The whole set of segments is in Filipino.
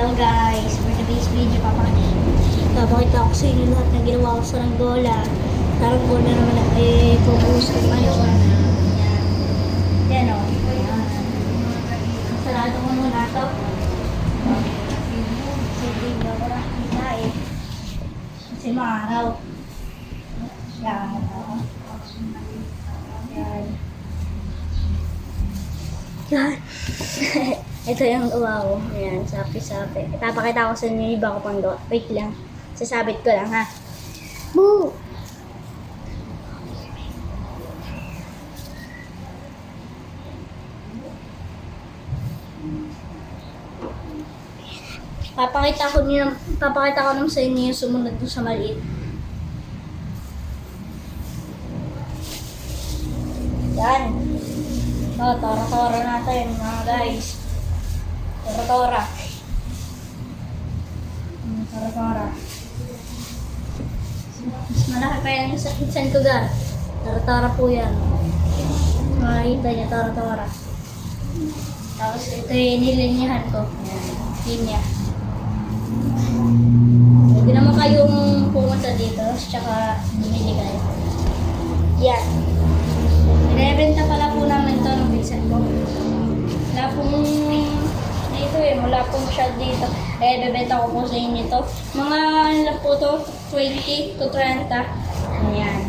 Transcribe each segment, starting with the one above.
Hello guys, for today's video, papakita ko sa inyo lahat ng ginawa ko sa Ranggola. Sa Ranggola naman pupuso ko ngayon. Yan o. Sarado ko muna ito. Hindi ko nakikita eh. Kasi maaraw. Yan. Yan. Yan. Ito yung uwa ko. Ayan, sapi-sapi. Ipapakita ko sa inyo yung iba ko pang doon. Wait lang. Sasabit ko lang ha. Boo! Papakita ko naman sa inyo yung sumunod doon sa maliit. Yan. So, tora-tora natin mga guys. Tora-tora. Tora-tora. Mas malaki pa yan sa kitchen ko gar. Tora-tora po yan. Makikita niya, tora-tora. Tapos ito yung nilinyahan ko. Linya. Pwede naman kayong pumunta dito. Tsaka bumili kayo. Yan. Binibenta pala po namin ito ng pinsan ko. Wala pong dito wala pong shot dito. Bebenta ko po sa inyo ito. Mga ano lang po ito, 20 to 30. Ayan.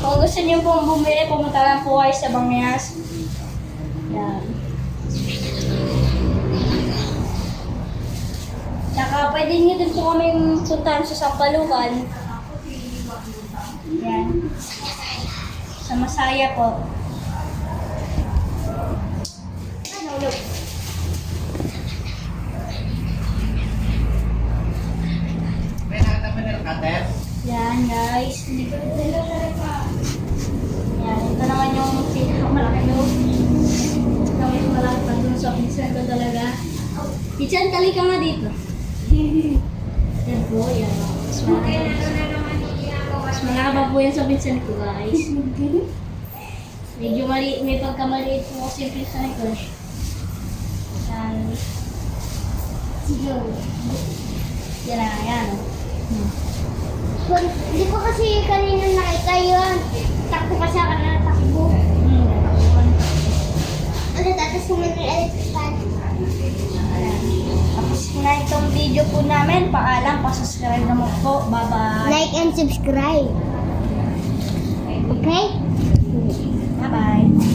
Kung gusto niyo pong bumili, pumunta lang po kayo sa Bangyas. Ayan. Tsaka pwede niyo din po kaming puntahan sa Sampalukan. Yan. Sa Masaya po. Ano, look. Yan guys. Hindi ko nila pa. Yan. Ito naman yung pinakamalaki doon. Ito yung malaki pa doon sa pinsan ko talaga. Pinsan, kali ka nga dito. Yan po. Yan. Mas malaba po yan sa pinsan ko guys. Medyo may pagkamaliit po kasi yung pinsan ko. Yan. Yan na, yan. Hindi ko kasi kanina nakita yun. Takbo kasi ako na takbo. Ano, tapos kumain Tapos na itong video po namin. Paalam, pasubscribe naman po. Bye-bye. like and subscribe. Okay? Bye-bye.